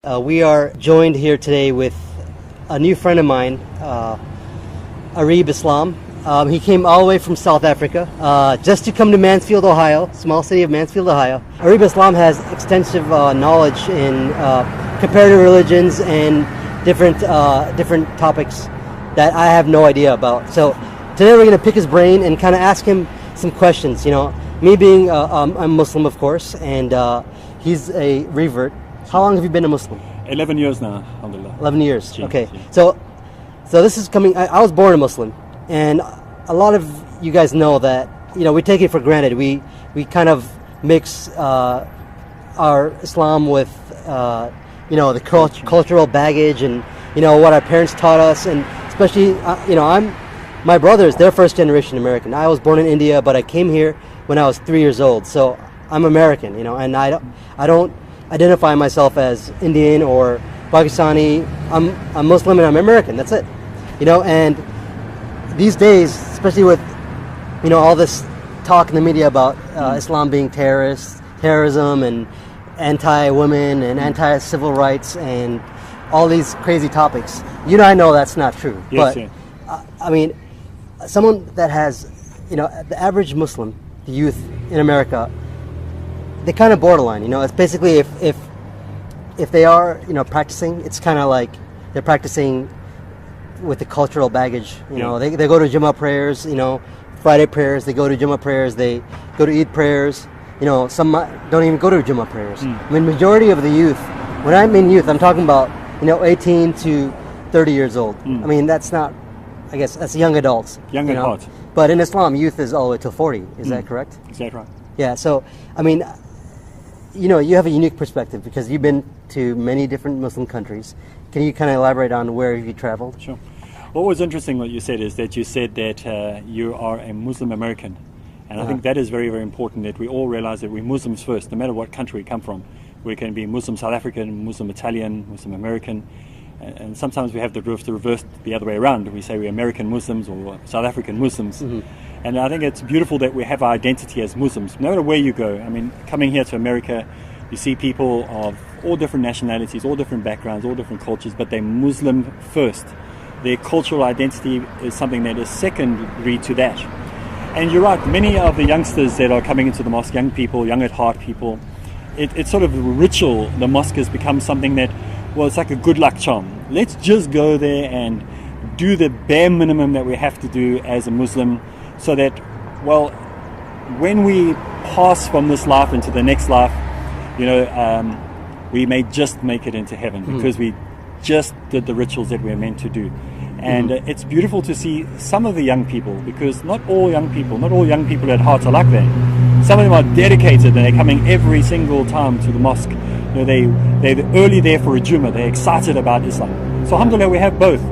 We are joined here today with a new friend of mine, Areeb Islam. He came all the way from South Africa just to come to Mansfield, Ohio, small city of Mansfield, Ohio. Areeb Islam has extensive knowledge in comparative religions and different topics that I have no idea about. So today we're going to pick his brain and kind of ask him some questions. You know, me being I'm Muslim, of course, and he's a revert. How long have you been a Muslim? 11 years now, alhamdulillah. 11 years, Gee, okay. gee. So this is coming, I was born a Muslim, and a lot of you guys know that, you know, we take it for granted. We kind of mix our Islam with, you know, the cultural baggage and, you know, what our parents taught us, and especially, you know, my brothers, they're first generation American. I was born in India, but I came here when I was 3 years old, so I'm American, you know, and I don't identify myself as Indian or Pakistani. I'm Muslim and I'm American. That's it, you know. And these days, especially with, you know, all this talk in the media about Islam being terrorism and anti-women and anti-civil rights and all these crazy topics, you know, I know that's not true. Yes, but yeah. I mean, someone that has, you know, the average Muslim, the youth in America, they're kind of borderline, you know. It's basically if they are, you know, practicing, it's kind of like they're practicing with the cultural baggage, you know. They go to Jummah prayers, you know, Friday prayers, they go to Jummah prayers, they go to Eid prayers, you know. Some don't even go to Jummah prayers. I mean, majority of the youth, when I mean youth, I'm talking about, you know, 18 to 30 years old. I mean, that's not, I guess, that's young adults. Young adults. But in Islam, youth is all the way till 40. Is that correct? Exactly right. Yeah, so, I mean, you know, you have a unique perspective because you've been to many different Muslim countries. Can you kind of elaborate on where you traveled? Sure. What was interesting what you said is that you said that you are a Muslim American. And I think that is very, very important, that we all realize that we're Muslims first, no matter what country we come from. We can be Muslim South African, Muslim Italian, Muslim American. And sometimes we have the reverse the other way around. We say we're American Muslims or South African Muslims. And I think it's beautiful that we have our identity as Muslims, no matter where you go. I mean, coming here to America, you see people of all different nationalities, all different backgrounds, all different cultures, but they're Muslim first. Their cultural identity is something that is secondary to that. And you're right, many of the youngsters that are coming into the mosque, young people, young at heart people, it's sort of a ritual. The mosque has become something that, well, it's like a good luck charm. Let's just go there and do the bare minimum that we have to do as a Muslim, so that, well, when we pass from this life into the next life, you know, we may just make it into heaven because we just did the rituals that we're meant to do. And it's beautiful to see some of the young people, because not all young people at heart are like that. Some of them are dedicated and they're coming every single time to the mosque. You know, they're early there for a Jummah. They're excited about Islam. So alhamdulillah, we have both.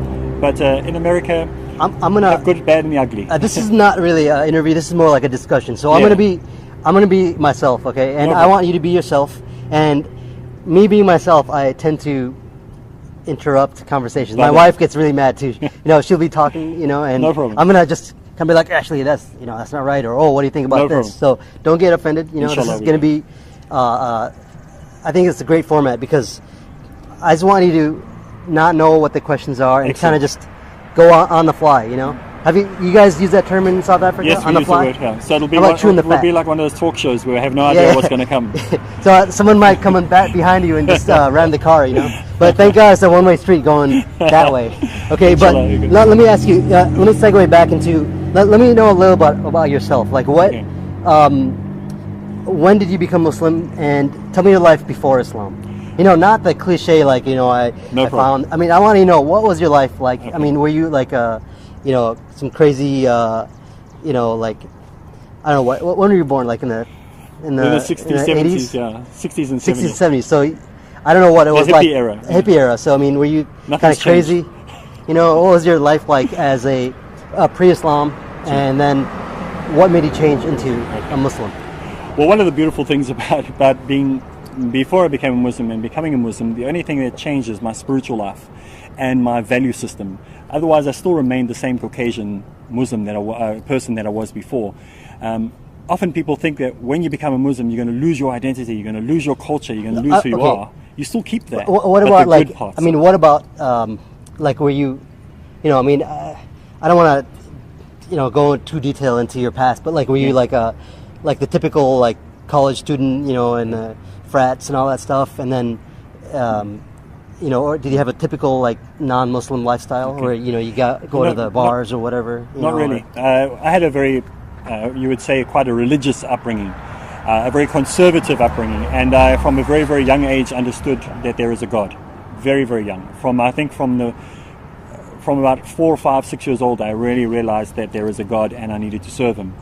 But in America, I'm gonna have good, bad, and the ugly. This is not really an interview. This is more like a discussion. So I'm gonna be myself, okay? And I want you to be yourself. And me being myself, I tend to interrupt conversations. My wife gets really mad too. You know, she'll be talking, you know, and No problem. I'm gonna just kind of be like, actually, that's not right, or oh, what do you think about No this? problem. So don't get offended. You know, Inshallah, this is gonna be. I think it's a great format because I just want you to not know what the questions are and kind of just go on the fly, you know. Have you guys used that term in South Africa? yes, on we the use fly? the word, yeah. So it'll be, like one of those talk shows where we have no idea what's going to come. So someone might come back behind you and just ram the car, you know. But thank God it's a one-way street going that way. Okay, but let me ask you. Let me segue back into. Let me know a little bit about yourself. Like what? Okay. When did you become Muslim? And tell me your life before Islam. You know, not the cliche like, you know, I found. I mean, I want to know, what was your life like? Okay. I mean, were you like you know, some crazy, you know, like, I don't know, when were you born? Like in the 60s, 70s, yeah, 60s and 70s. 60s, 70s. So I don't know what it was like. Hippie era. So I mean, were you kind of crazy? You know, what was your life like as a pre-Islam, and then what made you change into a Muslim? Well, one of the beautiful things about being, before I became a Muslim and becoming a Muslim, the only thing that changed is my spiritual life and my value system. Otherwise, I still remained the same Caucasian Muslim person that I was before. Often people think that when you become a Muslim, you're going to lose your identity, you're going to lose your culture, you're going to lose who you are. you still keep that. What but about the like? good parts. I mean, what about like were you know? I mean, I don't want to go into detail into your past, but like were you like the typical like college student, and frats and all that stuff, and then or did you have a typical like non-Muslim lifestyle where you go to the bars or whatever? Not really. I had a very, you would say, quite a religious upbringing, a very conservative upbringing, and I, from a very, very young age, understood that there is a God. Very, very young. From about 4, 5, 6 years old, I really realized that there is a God and I needed to serve Him.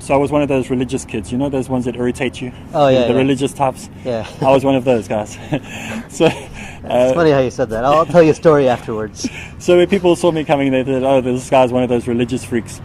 So I was one of those religious kids, those ones that irritate you? Oh, yeah. The religious types? Yeah. I was one of those guys. So it's funny how you said that. I'll tell you a story afterwards. So when people saw me coming, they said, oh, this guy's one of those religious freaks.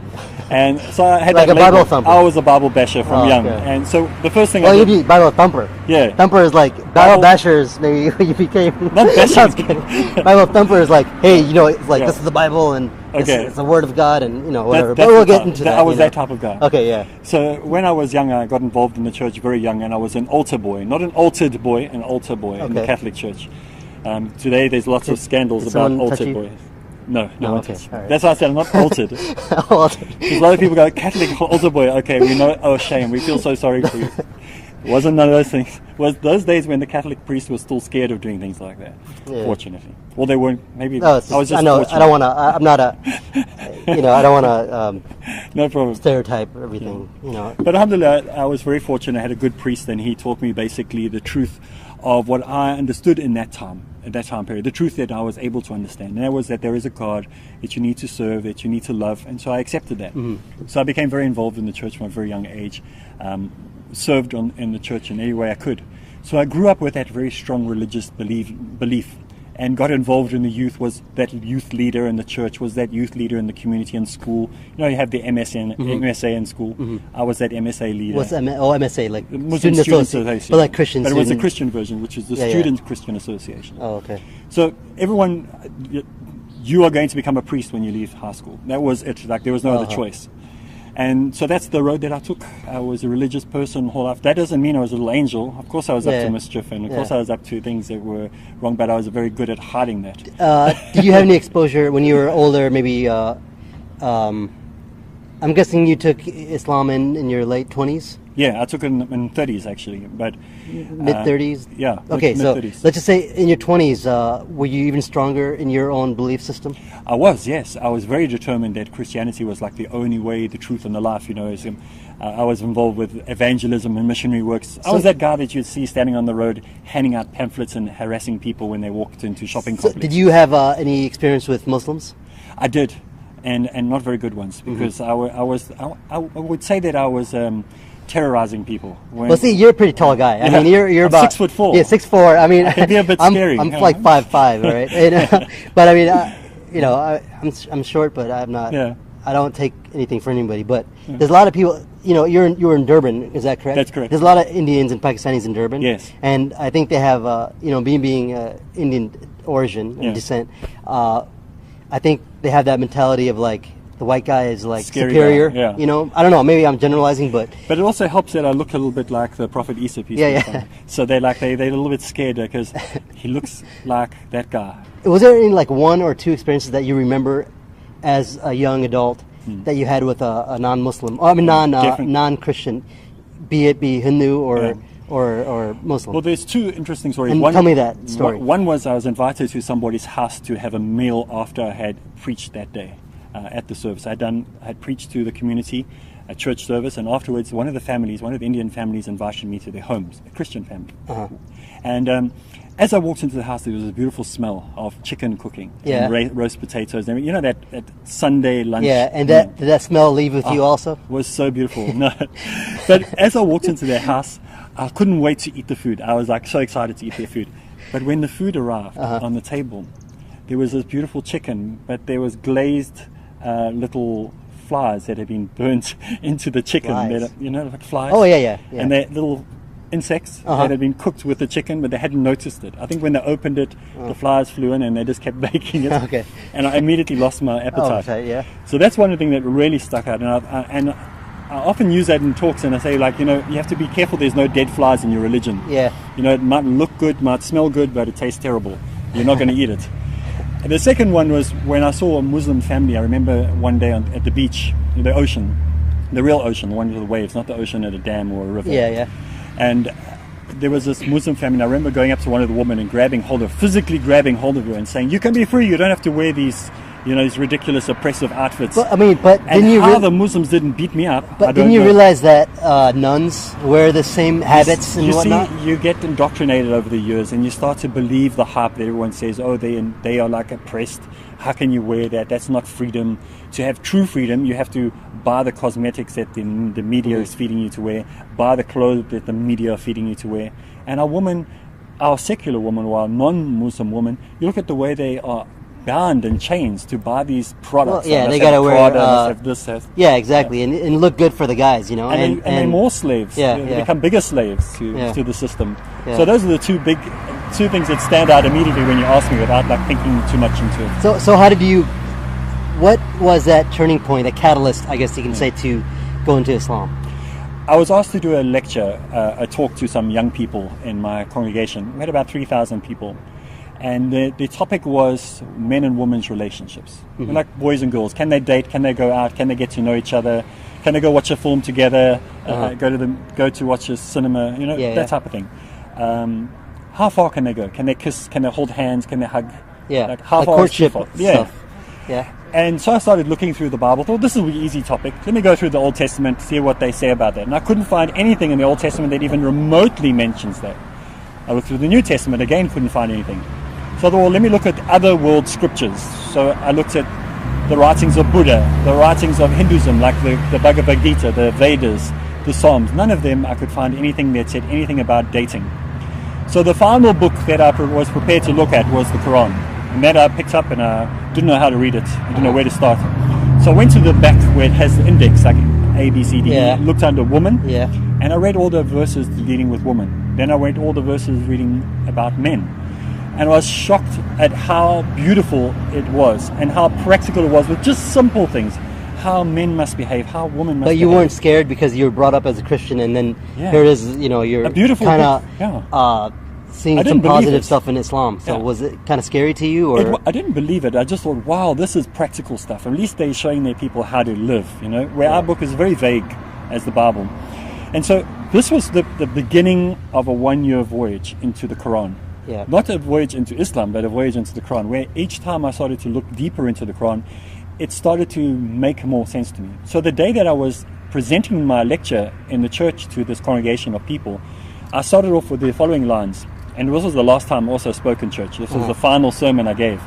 And so I had like that a Bible thumper. I was a Bible basher from young. Okay. And so the first thing I did... you'd be Bible thumper. Yeah. Thumper is like, Bible bashers, maybe you became... Not bashing. I was kidding. Bible thumper is like, hey, it's like, this is the Bible, and it's the Word of God, and, whatever. But we'll get into that. I was that type of guy. Okay, yeah. So when I was young, I got involved in the church very young, and I was an altar boy. Not an altered boy, an altar boy in the Catholic Church. Today there's lots of scandals about altered boys. No, okay. Right. That's why I said I'm not altered. Because a lot of people go, Catholic altar boy, okay, we know, oh shame, we feel so sorry for you. It wasn't none of those things. It was those days when the Catholic priest was still scared of doing things like that, fortunately. Well, they weren't, maybe, no, I was just I know, fortunate. I don't want to, I'm not a, I don't want to no problem. stereotype everything, But alhamdulillah, I was very fortunate. I had a good priest, and he taught me basically the truth of what I understood in that time period, the truth that I was able to understand. And that was that there is a God that you need to serve, that you need to love. And so I accepted that. Mm-hmm. So I became very involved in the church from a very young age, served in the church in any way I could. So I grew up with that very strong religious belief and got involved in the youth, was that youth leader in the church, was that youth leader in the community and school. You have the MSA in school. Mm-hmm. I was that MSA leader. What's MSA, like Muslim Student Association? But like Christian But it was a Christian version, which is the Student Christian Association. Oh, okay. So everyone, you are going to become a priest when you leave high school. That was it. Like there was no other choice. And so that's the road that I took. I was a religious person whole life. That doesn't mean I was a little angel. Of course I was up to mischief, and of course I was up to things that were wrong, but I was very good at hiding that. Did you have any exposure when you were older, maybe, I'm guessing you took Islam in your late 20s? Yeah, I took it in 30s actually, but... Mid-30s? Yeah, okay, so mid-30s. Let's just say in your 20s, were you even stronger in your own belief system? I was, yes. I was very determined that Christianity was like the only way, the truth, and the life, I was involved with evangelism and missionary works. I was that guy that you'd see standing on the road, handing out pamphlets and harassing people when they walked into shopping complexes. Did you have any experience with Muslims? I did, and not very good ones, because I would say that I was... terrorizing people. Well, see, you're a pretty tall guy. I mean, you're about 6'4". Yeah, 6'4". I mean, I can be a bit scary. I'm like 5'5", right? And, but I mean, I'm short, but I'm not. Yeah. I don't take anything for anybody. But there's a lot of people. You're in Durban. Is that correct? That's correct. There's a lot of Indians and Pakistanis in Durban. Yes. And I think they have, being Indian origin and descent. I think they have that mentality of like, the white guy is like scary superior, guy, yeah. I don't know, maybe I'm generalizing, but it also helps that I look a little bit like the Prophet Isa, peace be upon him. So they're a little bit scared because he looks like that guy. Was there any like one or two experiences that you remember as a young adult that you had with a non-Muslim, non-Christian, be it Hindu or Muslim? Well, there's two interesting stories. And tell me that story. One was I was invited to somebody's house to have a meal after I had preached that day. At the service, I had preached to the community, a church service, and afterwards one of the Indian families invited me to their homes, a Christian family. Uh-huh. And as I walked into the house, there was a beautiful smell of chicken cooking, and roast potatoes. And that Sunday lunch. Yeah, and did that smell leave with you also? It was so beautiful. No, but as I walked into their house, I couldn't wait to eat the food. I was like so excited to eat their food. But when the food arrived on the table, there was this beautiful chicken, but there was glazed little flies that had been burnt into the chicken. Like flies. Oh, yeah. And they're little insects that had been cooked with the chicken, but they hadn't noticed it. I think when they opened it, the flies flew in and they just kept baking it. Okay. And I immediately lost my appetite. Oh, yeah. So that's one of the things that really stuck out. And I often use that in talks, and I say, like, you know, you have to be careful there's no dead flies in your religion. Yeah. You know, it might look good, might smell good, but it tastes terrible. You're not going to eat it. And the second one was when I saw a Muslim family. I remember one day at the beach, in the ocean, the real ocean, the one with the waves, not the ocean at a dam or a river. Yeah, yeah. And there was this Muslim family, and I remember going up to one of the women and physically grabbing hold of her and saying, "You can be free, you don't have to wear these, you know, these ridiculous oppressive outfits." But, I mean, but and didn't you how the Muslims didn't beat me up, But I didn't don't you know. realize that nuns wear the same habits and you whatnot? see, you get indoctrinated over the years, and you start to believe the hype that everyone says, "Oh, they are like oppressed. How can you wear that? That's not freedom." To have true freedom, you have to buy the cosmetics that the media is feeding you to wear, buy the clothes that the media are feeding you to wear. And our secular woman, or our non-Muslim woman, you look at the way they are bound in chains to buy these products. Well, yeah, Must they have gotta wear, Prada, must have this, Yeah, exactly, and look good for the guys, you know. and they're more slaves. Yeah, They yeah. become bigger slaves to the system. Yeah. So those are the two things that stand out immediately when you ask me without like thinking too much into it. So how did you? What was that turning point, a catalyst, I guess you can say, to go into Islam? I was asked to do a lecture, a talk to some young people in my congregation. We had about 3,000 people. And the topic was men and women's relationships. Mm-hmm. Like boys and girls. Can they date? Can they go out? Can they get to know each other? Can they go watch a film together? Go to watch a cinema? You know, that type of thing. How far can they go? Can they kiss? Can they hold hands? Can they hug? Yeah, like how like far courtship stuff. stuff. Yeah. And so I started looking through the Bible. Thought this is an easy topic. Let me go through the Old Testament, see what they say about that. And I couldn't find anything in the Old Testament that even remotely mentions that. I looked through the New Testament, again couldn't find anything. So I thought, well, let me look at other world scriptures. So I looked at the writings of Buddha, the writings of Hinduism, like the Bhagavad Gita, the Vedas, the Psalms. None of them I could find anything that said anything about dating. So the final book that I was prepared to look at was the Quran. And that I picked up, and I didn't know how to read it. I didn't know where to start. So I went to the back where it has the index, like A, B, C, D. Yeah. Looked under woman. Yeah. And I read all the verses dealing with women. Then I read all the verses reading about men. And I was shocked at how beautiful it was and how practical it was with just simple things. How men must behave, how women must behave. But you weren't scared because you were brought up as a Christian, and then here it is, you know, you're a beautiful kind of book. seeing some positive stuff in Islam. So was it kind of scary to you? Or I didn't believe it. I just thought, wow, this is practical stuff. At least they're showing their people how to live, you know, where our book is very vague as the Bible. And so this was the beginning of a 1-year voyage into the Quran. Yeah. Not a voyage into Islam, but a voyage into the Quran, where each time I started to look deeper into the Quran, it started to make more sense to me. So the day that I was presenting my lecture in the church to this congregation of people, I started off with the following lines. And this was the last time I also spoke in church. This was the final sermon I gave.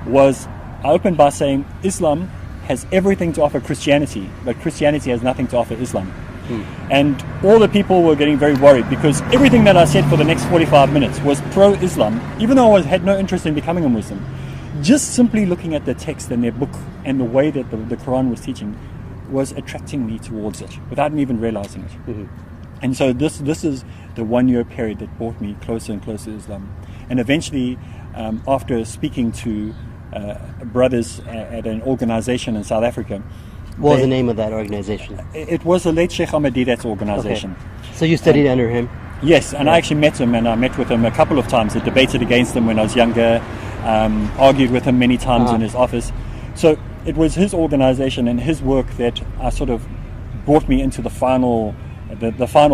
I opened by saying, Islam has everything to offer Christianity, but Christianity has nothing to offer Islam. And all the people were getting very worried because everything that I said for the next 45 minutes was pro-Islam, even though I had no interest in becoming a Muslim. Just simply looking at the text in their book and the way that the Quran was teaching was attracting me towards it without me even realizing it. Mm-hmm. And so this is the 1-year period that brought me closer and closer to Islam. And eventually, after speaking to brothers at an organization in South Africa. What was the name of that organization? It was the late Sheikh Ahmed Didat's organization. Okay. So you studied under him? Yes, and I actually met him, and I met with him a couple of times. I debated against him when I was younger, argued with him many times in his office. So it was his organization and his work that sort of brought me into the final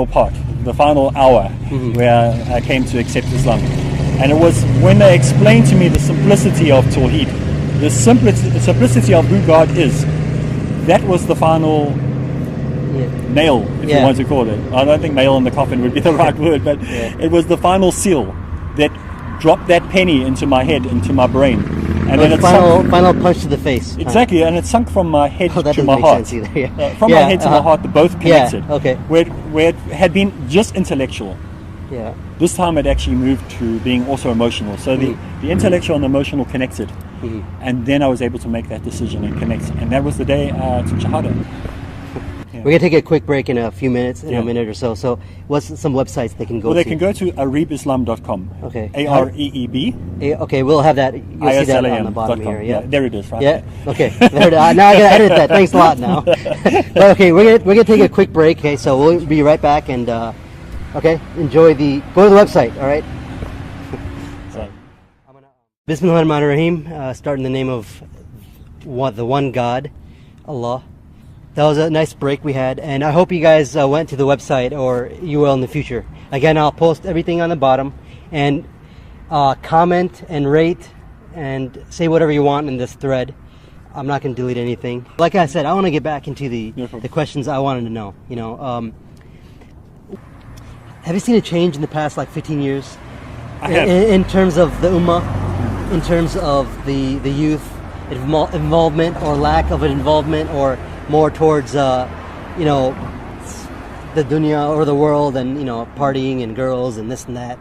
part, the final hour where I came to accept Islam. And it was when they explained to me the simplicity of Tawheed, the simplicity of who God is, that was the final nail, if you want to call it. I don't think nail in the coffin would be the right word, but it was the final seal that dropped that penny into my head, into my brain. And then final punch to the face. Exactly, and it sunk from my head that to my heart. Make sense either. From my head to my heart, they both connected. Okay. Where it had been just intellectual. Yeah. This time it actually moved to being also emotional. So the intellectual and the emotional connected. And then I was able to make that decision and connect. And that was the day I took Shahada. We're going to take a quick break in a few minutes, in Yeah. a minute or so. So what's some websites they can go Well, to? they can go to areebislam.com. Okay. Areeb. Okay, we'll have that. You'll see that on the bottom ISLAM.com. here. Yeah. There it is. Right Yeah. there. Okay. There it is. Now I gotta edit that. Thanks a lot. Now. But okay, we're gonna take a quick break. Okay, so we'll be right back and okay, go to the website. All right. So, Bismillahirrahmanirrahim. Start in the name of the one God, Allah. That was a nice break we had, and I hope you guys went to the website, or you will in the future. Again, I'll post everything on the bottom, and comment and rate and say whatever you want in this thread. I'm not going to delete anything. Like I said, I want to get back into the questions I wanted to know. You know, have you seen a change in the past like 15 years? I have. In terms of the ummah, in terms of the youth involvement or lack of involvement, or more towards you know, the dunya or the world, and you know, partying and girls and this and that.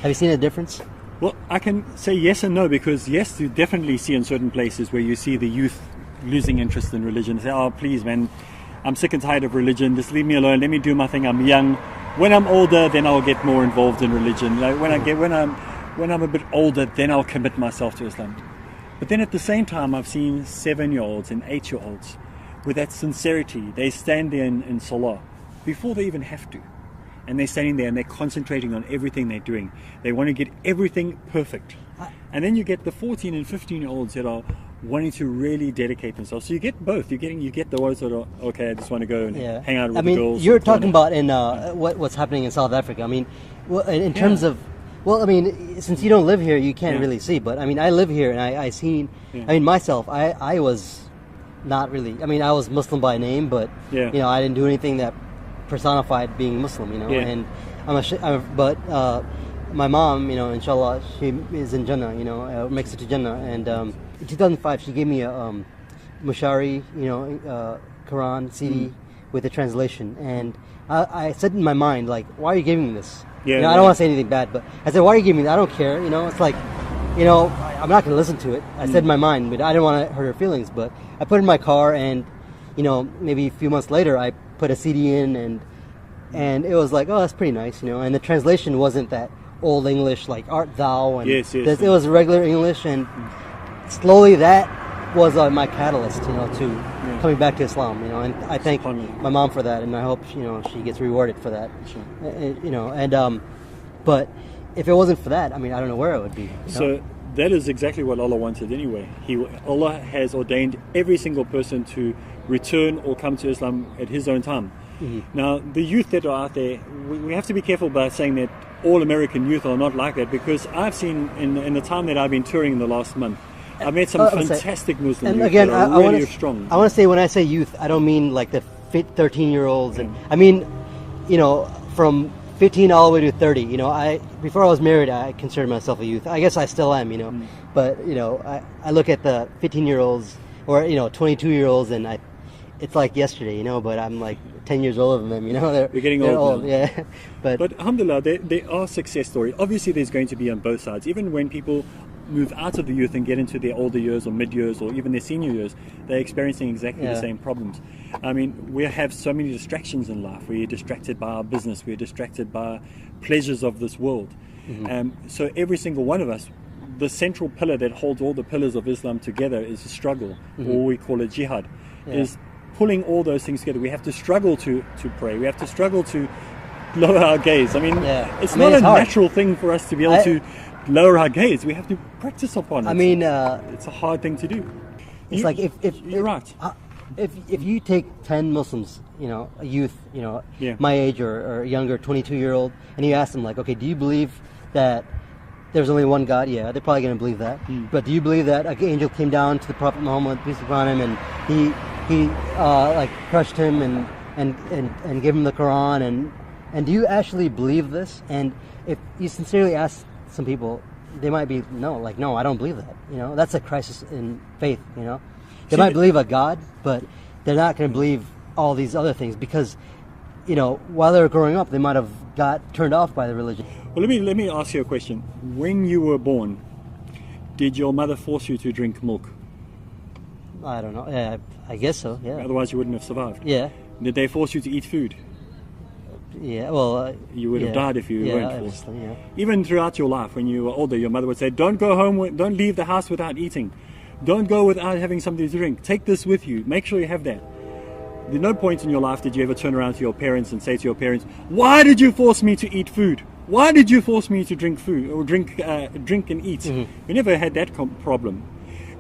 Have you seen a difference? well, I can say yes and no, because yes, you definitely see in certain places where you see the youth losing interest in religion. Say, oh, please, man, I'm sick and tired of religion. Just leave me alone. Let me do my thing. I'm young. When I'm older, then I'll get more involved in religion. Like when I'm a bit older, then I'll commit myself to Islam. But then at the same time, I've seen 7-year-olds and 8-year-olds with that sincerity. They stand there in salah before they even have to. And they're standing there and they're concentrating on everything they're doing. They want to get everything perfect. And then you get the 14 and 15-year-olds that are wanting to really dedicate themselves. So you get both. You get the ones that are, okay, I just want to go and hang out with the girls. You're talking about in what's happening in South Africa. I mean, well, in terms of, well, I mean, since you don't live here, you can't really see. But I mean, I live here, and I seen. I mean, myself, I was not really. I mean, I was Muslim by name, but you know, I didn't do anything that personified being Muslim. You know, and my mom, you know, inshallah, she is in Jannah. You know, makes it to Jannah. And in 2005, she gave me a Mushari, you know, Quran CD with a translation, and I said in my mind, like, why are you giving me this? You know, I don't want to say anything bad, but I said, why are you giving me that? I don't care. You know, it's like, you know, I'm not going to listen to it. I said in my mind, but I didn't want to hurt her feelings. But I put it in my car, and you know, maybe a few months later, I put a CD in, and it was like, oh, that's pretty nice, you know. And the translation wasn't that old English, like art thou, and it was regular English, and slowly that was my catalyst, you know, to coming back to Islam, you know. And I thank my mom for that, and I hope, you know, she gets rewarded for that. You know, and but if it wasn't for that, I mean, I don't know where I would be. So that is exactly what Allah wanted anyway. Allah has ordained every single person to return or come to Islam at His own time. Now, the youth that are out there, we have to be careful about saying that all American youth are not like that, because I've seen in the time that I've been touring in the last month, I've met some fantastic Muslim youth that are really strong. I want to say, when I say youth, I don't mean like the 13-year-olds, and I mean, you know, from 15 all the way to 30. You know, before I was married, I considered myself a youth. I guess I still am, you know. But you know, I look at the 15-year-olds or, you know, 22-year-olds, and it's like yesterday, you know. But I'm like 10 years older than them, you know. They're getting old now. Yeah. But alhamdulillah, there are success stories. Obviously, there's going to be on both sides. Even when people move out of the youth and get into their older years or mid years or even their senior years, they're experiencing exactly the same problems. I mean, we have so many distractions in life. We're distracted by our business. We're distracted by pleasures of this world. So every single one of us, the central pillar that holds all the pillars of Islam together is a struggle, or we call it jihad, is pulling all those things together. We have to struggle to pray. We have to struggle to lower our gaze. I mean, it's not a natural thing for us to be able to lower our gaze. We have to practice upon it. I mean, it's a hard thing to do. It's like if you're right. If you take 10 Muslims, you know, a youth, you know, my age or younger, 22-year-old, and you ask them, like, okay, do you believe that there's only one God? Yeah, they're probably going to believe that. But do you believe that an angel came down to the Prophet Muhammad, peace be upon him, and he like crushed him and gave him the Quran, and do you actually believe this? And if you sincerely ask some people, they might be no, I don't believe that. You know, that's a crisis in faith. You know, they might believe a God, but they're not going to believe all these other things, because, you know, while they were growing up, they might have got turned off by the religion. Well, let me ask you a question. When you were born, did your mother force you to drink milk? I don't know. I guess so. Yeah. Otherwise, you wouldn't have survived. Yeah. Did they force you to eat food? Yeah, well, You would have died if you weren't forced. obviously, yeah. Even throughout your life, when you were older, your mother would say, don't go home, don't leave the house without eating. Don't go without having something to drink. Take this with you. Make sure you have that. There's no point in your life did you ever turn around to your parents and say to your parents, why did you force me to eat food? Why did you force me to drink food or drink and eat? We never had that problem.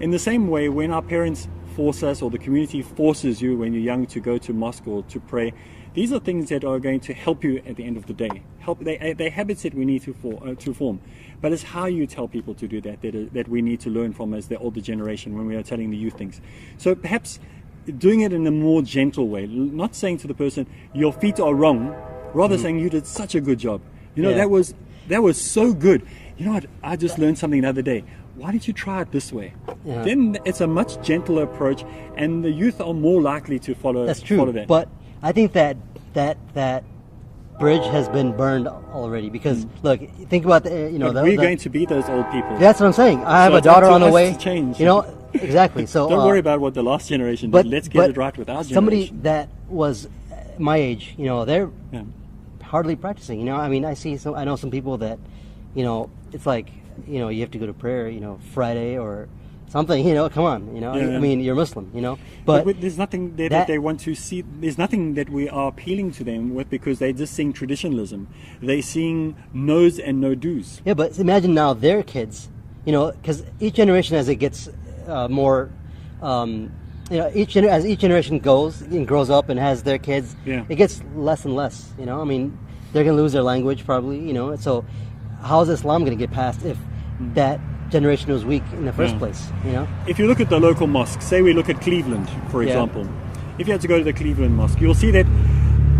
In the same way, when our parents force us, or the community forces you when you're young to go to mosque or to pray, these are things that are going to help you at the end of the day. They're habits that we need to form. But it's how you tell people to do that we need to learn from as the older generation when we are telling the youth things. So perhaps doing it in a more gentle way, not saying to the person, your feet are wrong, rather saying you did such a good job. You know, that was so good. You know what, I just learned something the other day. Why don't you try it this way? Yeah. Then it's a much gentler approach, and the youth are more likely to follow. That's true. Follow that. But I think that bridge has been burned already, because look, think about we're going to be those old people. That's what I'm saying. I have a daughter on the way. To change. You know, exactly. So don't worry about what the last generation did. Let's get it right with our generation. Somebody that was my age, they're hardly practicing. I mean, I know some people that, it's like, you have to go to prayer, Friday or something, come on, I mean, you're Muslim, but there's nothing there that they want to see. There's nothing that we are appealing to them with, because they're just seeing traditionalism. They're seeing no's and no do's. Yeah, but imagine now their kids, because each generation, as it gets more, as each generation goes and grows up and has their kids, it gets less and less, I mean, they're going to lose their language probably, so how is Islam going to get past if that generation was weak in the first place, If you look at the local mosque, say we look at Cleveland, for example, if you had to go to the Cleveland mosque, you'll see that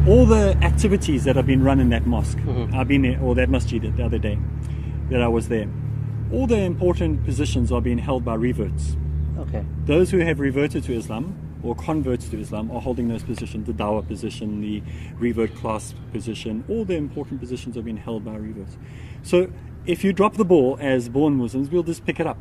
all the activities that have been run in that mosque, I've been there, or that masjid the other day that I was there, all the important positions are being held by reverts. Okay. Those who have reverted to Islam or converts to Islam are holding those positions, the dawah position, the revert class position, all the important positions are being held by reverts. So if you drop the ball as born Muslims, we'll just pick it up.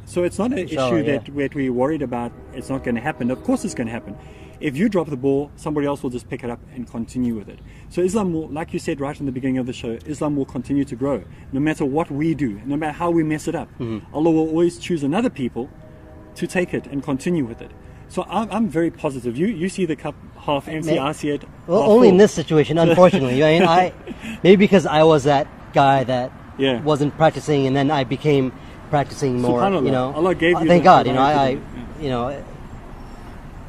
So it's not an issue that we're worried about, it's not going to happen. Of course it's going to happen. If you drop the ball, somebody else will just pick it up and continue with it. So Islam will, like you said right in the beginning of the show, Islam will continue to grow. No matter what we do, no matter how we mess it up, Allah will always choose another people to take it and continue with it. So I'm very positive. You see the cup half empty, I see it well, half only full. In this situation, unfortunately. I mean, maybe because I was that guy that wasn't practicing, and then I became practicing more. Allah gave you. Thank God.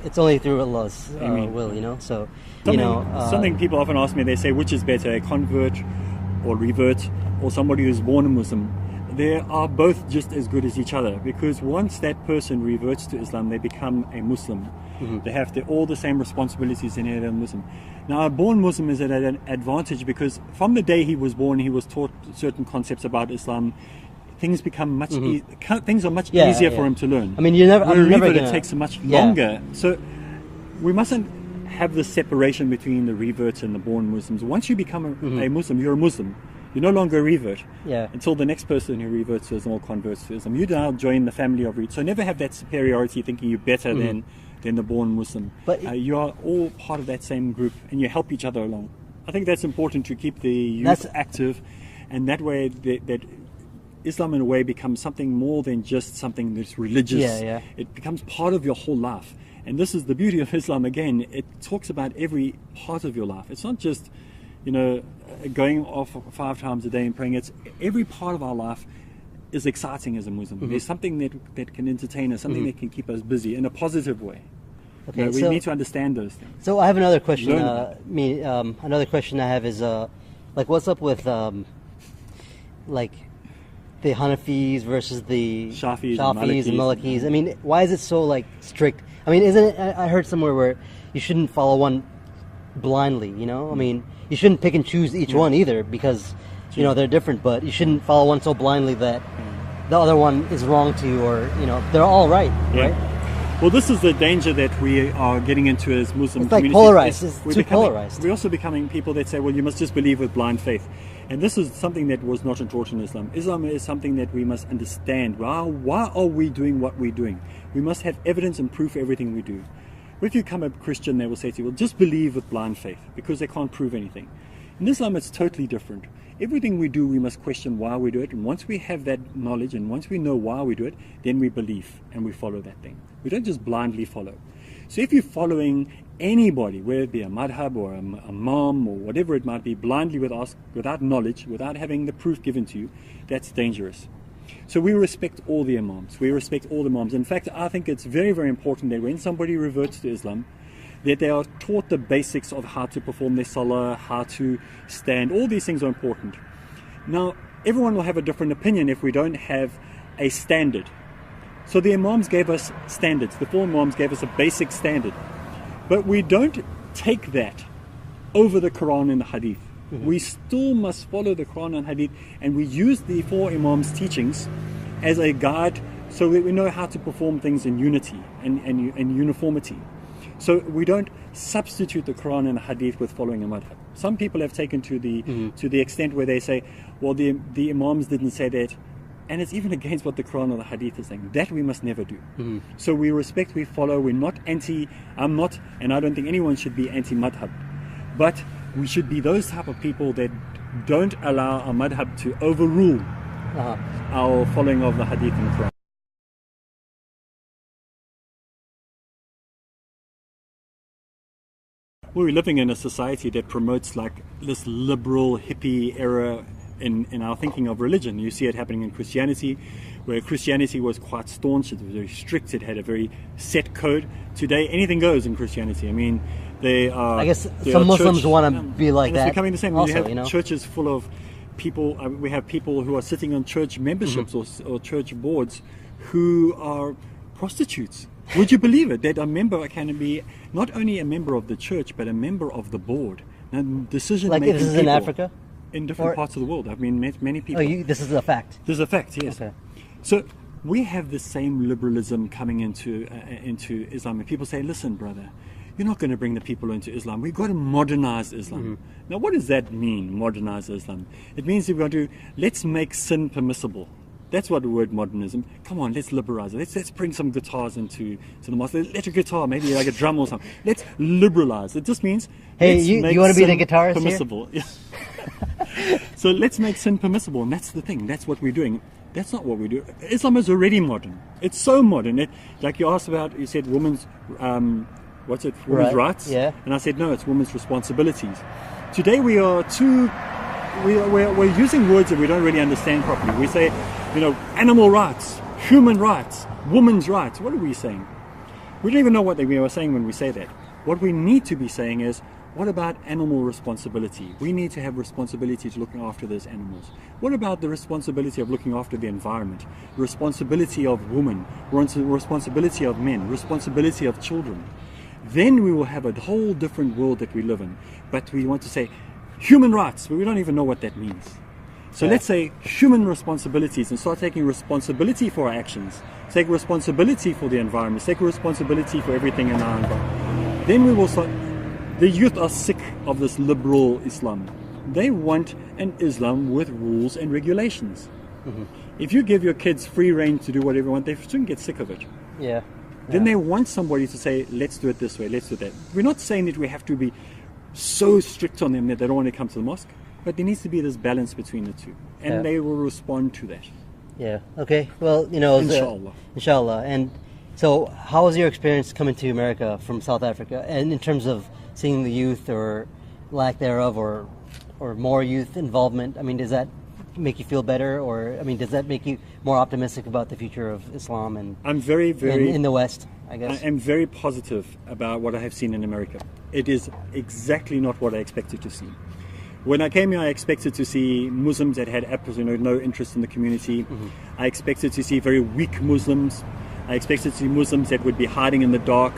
It's only through Allah's will. So something people often ask me. They say, which is better, a convert or revert, or somebody who's born a Muslim? They are both just as good as each other, because once that person reverts to Islam, they become a Muslim. They have all the same responsibilities in a Muslim. Now, a born Muslim is at an advantage, because from the day he was born, he was taught certain concepts about Islam. Things become much things are much easier for him to learn. I mean, it takes much longer. So we mustn't have this separation between the reverts and the born Muslims. Once you become a Muslim, you're a Muslim. You're no longer a revert until the next person who reverts to Islam or converts to Islam. You now join the family of reverts. So never have that superiority, thinking you're better than the born Muslim. But you are all part of that same group, and you help each other along. I think that's important to keep the youth active, and that way that Islam in a way becomes something more than just something that's religious. It becomes part of your whole life. And this is the beauty of Islam again. It talks about every part of your life. It's not just going off 5 times a day and praying. It's every part of our life is exciting as a Muslim. There's something that can entertain us, something that can keep us busy in a positive way. Okay, we need to understand those things. So I have another question. Another question I have is, what's up with the Hanafis versus the Shafis and Malikis? I mean, why is it so strict? I mean, isn't it? I heard somewhere where you shouldn't follow one blindly. I mean, you shouldn't pick and choose each one either, because they're different. But you shouldn't follow one so blindly that the other one is wrong to you, or they're all right. Right? Well, this is the danger that we are getting into as Muslim it's communities. Polarized. It's too polarized. We're also becoming people that say, well, you must just believe with blind faith. And this is something that was not taught in Islam. Islam is something that we must understand. Why are we doing what we're doing? We must have evidence and proof for everything we do. If you come a Christian, they will say to you, well, just believe with blind faith, because they can't prove anything. In Islam, it's totally different. Everything we do, we must question why we do it. And once we have that knowledge and once we know why we do it, then we believe and we follow that thing. We don't just blindly follow. So if you're following anybody, whether it be a madhab or a imam or whatever it might be, blindly without knowledge, without having the proof given to you, that's dangerous. So we respect all the imams. We respect all the imams. In fact, I think it's very, very important that when somebody reverts to Islam, that they are taught the basics of how to perform their salah, how to stand. All these things are important. Now, everyone will have a different opinion if we don't have a standard. So the imams gave us standards. The four imams gave us a basic standard. But we don't take that over the Quran and the Hadith. We still must follow the Quran and Hadith, and we use the four imams' teachings as a guide so that we know how to perform things in unity and uniformity. So we don't substitute the Quran and the Hadith with following a madhab. Some people have taken to the extent where they say, well, the imams didn't say that, and it's even against what the Quran or the Hadith is saying. That we must never do. So we respect, we follow. We're not I'm not, and I don't think anyone should be anti-madhab. But we should be those type of people that don't allow our madhab to overrule our following of the Hadith and the Quran. We're living in a society that promotes like this liberal hippie era in our thinking of religion. You see it happening in Christianity, where Christianity was quite staunch, it was very strict, it had a very set code. Today, anything goes in Christianity. I mean, I guess some Muslims want to be like that. It's becoming the same. Also, you have churches full of people. We have people who are sitting on church memberships or church boards who are prostitutes. Would you believe it? That a member can be not only a member of the church, but a member of the board. Now, decision-making this is in Africa? In different parts of the world. I've met many people. This is a fact? This is a fact, yes. Okay. So we have the same liberalism coming into Islam. And people say, listen, brother, you're not going to bring the people into Islam. We've got to modernize Islam. Now, what does that mean, modernize Islam? It means we've got to, let's make sin permissible. That's what the word modernism. Come on, let's liberalize it. Let's bring some guitars into the mosque. Let a guitar, maybe like a drum or something. Let's liberalize. It just means, hey, you want to be the guitarist permissible. Here? So let's make sin permissible, and that's the thing. That's what we're doing. That's not what we do. Islam is already modern. It's so modern. Like you asked about, you said women's, women's rights? Yeah. And I said, no, it's women's responsibilities. Today we're using words that we don't really understand properly. We say, animal rights, human rights, women's rights. What are we saying? We don't even know what we are saying when we say that. What we need to be saying is, what about animal responsibility? We need to have responsibility to looking after those animals. What about the responsibility of looking after the environment? Responsibility of women, responsibility of men, responsibility of children. Then we will have a whole different world that we live in. But we want to say human rights, but we don't even know what that means. So let's say human responsibilities and start taking responsibility for our actions. Take responsibility for the environment. Take responsibility for everything in our environment. Then we will start. The youth are sick of this liberal Islam. They want an Islam with rules and regulations. If you give your kids free reign to do whatever they want, they soon get sick of it. Then they want somebody to say, let's do it this way, let's do that. We're not saying that we have to be so strict on them that they don't want to come to the mosque, but there needs to be this balance between the two, and they will respond to that. Okay. Well, Inshallah. Inshallah. And so, how was your experience coming to America from South Africa, and in terms of seeing the youth or lack thereof, or more youth involvement? I mean, does that make you feel better, or does that make you more optimistic about the future of Islam and I'm very in the West? I guess I am very positive about what I have seen in America. It is exactly not what I expected to see. When I came here, I expected to see Muslims that had absolutely no interest in the community. I expected to see very weak Muslims. I expected to see Muslims that would be hiding in the dark,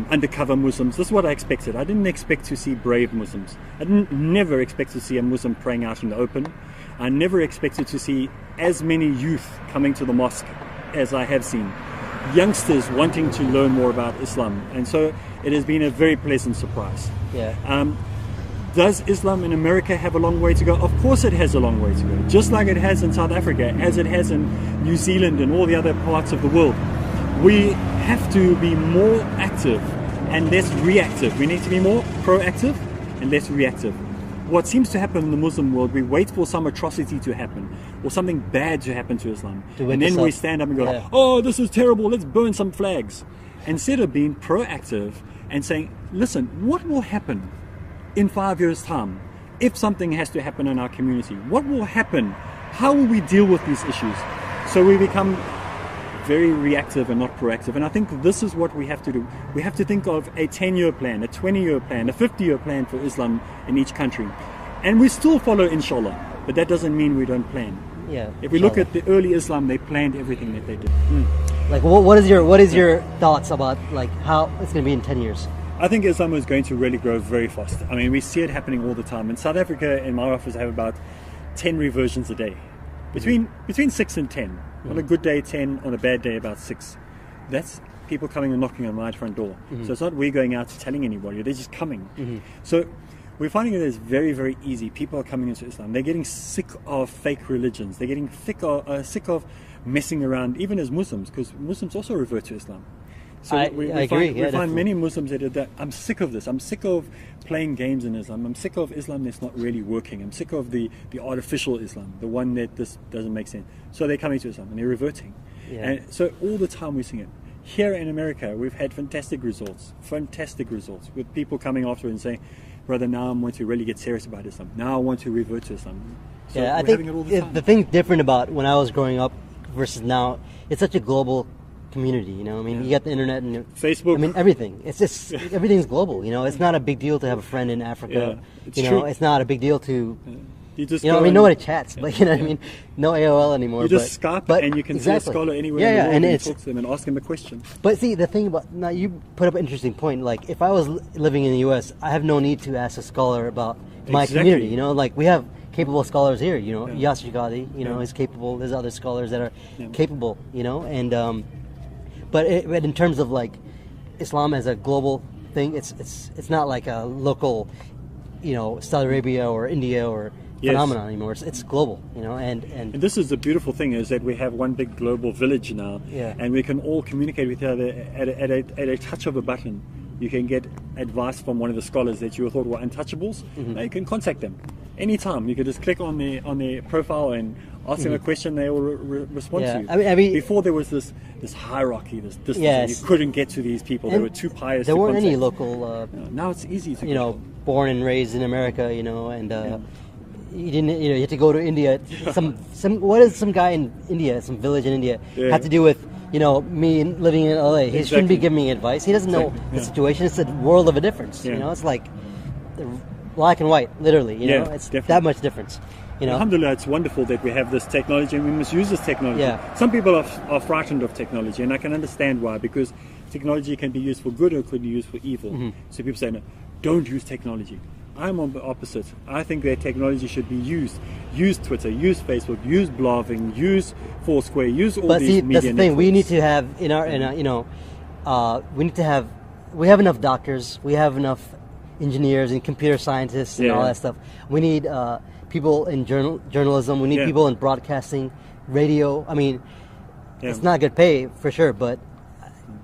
undercover Muslims. This is what I expected. I didn't expect to see brave Muslims. I never expect to see a Muslim praying out in the open. I never expected to see as many youth coming to the mosque as I have seen. Youngsters wanting to learn more about Islam. And so it has been a very pleasant surprise. Does Islam in America have a long way to go? Of course it has a long way to go. Just like it has in South Africa, as it has in New Zealand and all the other parts of the world. We have to be more active and less reactive. We need to be more proactive and less reactive. What seems to happen in the Muslim world, we wait for some atrocity to happen or something bad to happen to Islam. And then we stand up and go, oh, this is terrible, let's burn some flags. Instead of being proactive and saying, listen, what will happen in 5 years' time if something has to happen in our community? What will happen? How will we deal with these issues? So we become very reactive and not proactive. And I think this is what we have to do. We have to think of a 10-year plan, a 20-year plan, a 50-year plan for Islam in each country. And we still follow, inshallah, but that doesn't mean we don't plan. Yeah. If we look at the early Islam, they planned everything that they did. Like, what is your thoughts about like how it's going to be in 10 years? I think Islam is going to really grow very fast. I mean, we see it happening all the time. In South Africa, in my office, I have about 10 reversions a day. Between 6 and 10. On a good day, 10. On a bad day, about 6. That's people coming and knocking on my front door. So it's not we going out telling anybody. They're just coming. So we're finding that it's very, very easy. People are coming into Islam. They're getting sick of fake religions. They're getting sick of messing around, even as Muslims, because Muslims also revert to Islam. So I agree. We find many Muslims that are that, I'm sick of this. I'm sick of playing games in Islam. I'm sick of Islam that's not really working. I'm sick of the artificial Islam, the one that this doesn't make sense. So they're coming to Islam and they're reverting. And so all the time we're seeing it. Here in America, we've had fantastic results with people coming after and saying, brother, now I want to really get serious about Islam. Now I want to revert to Islam. So I think the thing different about when I was growing up versus now, it's such a global community, you know. I mean, you got the internet and Facebook. I mean, everything. It's just everything's global. You know, it's not a big deal to have a friend in Africa. It's you know, true. It's not a big deal to. You just I mean, nobody chats, but you know what I mean. No AOL anymore. You just Skype, and you can see a scholar anywhere in the world and talk to them and ask them a question. But see, the thing about now, you put up an interesting point. Like, if I was living in the U.S., I have no need to ask a scholar about my community. You know, like we have capable scholars here. You know, Yasir Qadhi, you know, is capable. There's other scholars that are capable. You know, and but in terms of like Islam as a global thing, it's not like a local, you know, Saudi Arabia or India or phenomenon anymore. It's global, you know, and this is the beautiful thing, is that we have one big global village now, and we can all communicate with each other at a touch of a button. You can get advice from one of the scholars that you thought were untouchables. Now you can contact them anytime. You can just click on their profile and ask them a question. They will respond to you. I mean, before there was this hierarchy, this distance. You couldn't get to these people. They were too pious. There weren't any local. Now it's easy to. You know, born and raised in America. You know, and. You didn't, you know, you had to go to India. What is some guy in India, some village in India, had to do with, you know, me living in LA? He shouldn't be giving me advice. He doesn't know the situation. It's a world of a difference. You know, it's like black and white, literally. You know, it's that much difference. You know, alhamdulillah, it's wonderful that we have this technology and we must use this technology. Some people are frightened of technology, and I can understand why, because technology can be used for good or it could be used for evil. So people say, no, don't use technology. I'm on the opposite. I think that technology should be used. Use Twitter, use Facebook, use blogging, use Foursquare, use all these media networks. That's the thing. We need to have we have enough doctors, we have enough engineers and computer scientists and all that stuff. We need people in journalism. We need people in broadcasting, radio. I mean, it's not good pay for sure, but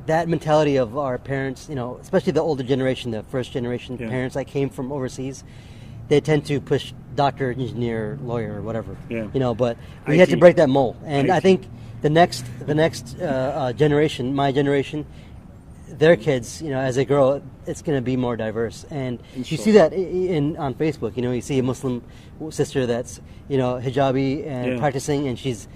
that mentality of our parents, you know, especially the older generation, the first generation parents that came from overseas, they tend to push doctor, engineer, lawyer, or whatever. You know, but we had to break that mold. And I think the next generation, my generation, their kids, you know, as they grow, it's going to be more diverse. And you see that on Facebook. You know, you see a Muslim sister that's, you know, hijabi and practicing, and she's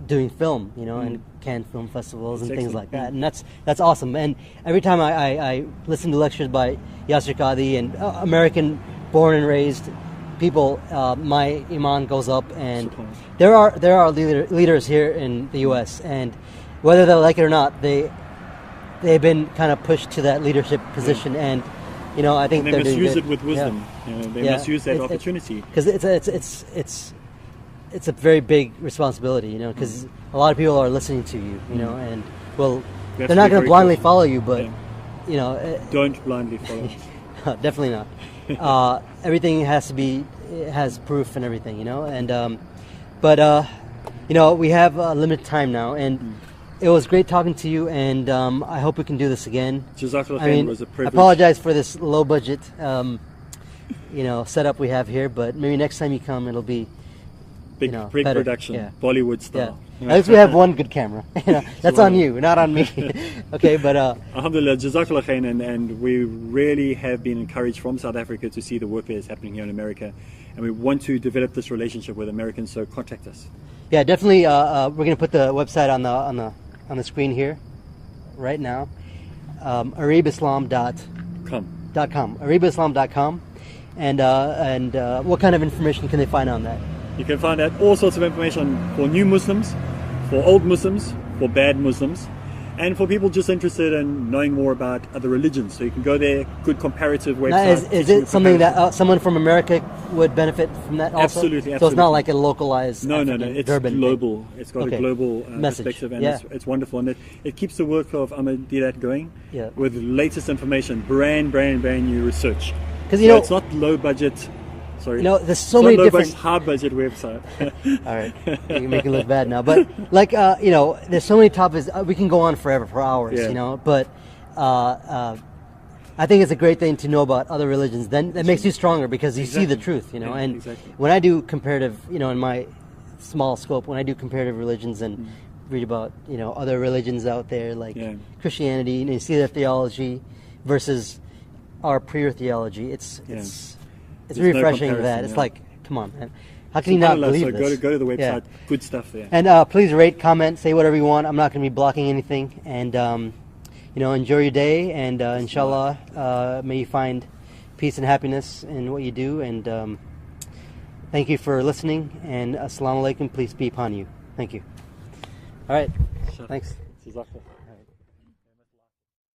doing film, you know, and Cannes film festivals and things like that, and that's awesome. And every time I listen to lectures by Yasir Qadhi and American born and raised people, my iman goes up. And there are leaders here in the U.S., and whether they like it or not, they've been kind of pushed to that leadership position, and you know, I think they must use it with wisdom. You know, they must use that opportunity, because it's a very big responsibility, you know, because a lot of people are listening to you, you know, and they're not going to blindly follow you, but you know, don't blindly follow. Definitely not. Everything has proof and everything, you know, and but you know, we have limited time now, and it was great talking to you, and I hope we can do this again. Jazakallah I mean, khair, was a I privilege. apologize for this low budget, setup we have here, but maybe next time you come, it'll be Big better. production, Yeah. Bollywood style. At least we have one good camera. That's on you, not on me. Okay, but Alhamdulillah, Jazakallah khair, and we really have been encouraged from South Africa to see the work that is happening here in America, and we want to develop this relationship with Americans. So contact us. yeah, definitely. We're gonna put the website on the screen here, right now. AreebIslam.com. AreebIslam.com, and what kind of information can they find on that? You can find out all sorts of information for new Muslims, for old Muslims, for bad Muslims, and for people just interested in knowing more about other religions. So you can go there, good comparative Now, website. is it something that someone from America would benefit from that also? Absolutely, So it's not absolutely. like a localized No, African it's Durban thing. global. It's got Okay. a global Message. perspective, and Yeah. it's wonderful. And it keeps the work of Ahmadiyat going Yeah. with the latest information, brand new research. 'Cause, So it's not low budget. Sorry, there's so it's many not low different. budget, high budget website. All right, you make it look bad now, but there's so many topics. We can go on forever for hours, Yeah. But I think it's a great thing to know about other religions. Then it makes you stronger because you see the truth, Yeah, And exactly. when I do comparative, in my small scope, when I do comparative religions and read about other religions out there like Yeah. Christianity, and you see their theology versus our pure theology, it's There's no refreshing comparison, that it's yeah. like, come on, man, how can you not SubhanAllah, believe so this? go to the website. Yeah. Good stuff there. And please rate, comment, say whatever you want. I'm not going to be blocking anything. And enjoy your day. And inshallah, may you find peace and happiness in what you do. And thank you for listening. And assalamu alaikum. Peace be upon you. Thank you. All right. Thanks. Jazakallah.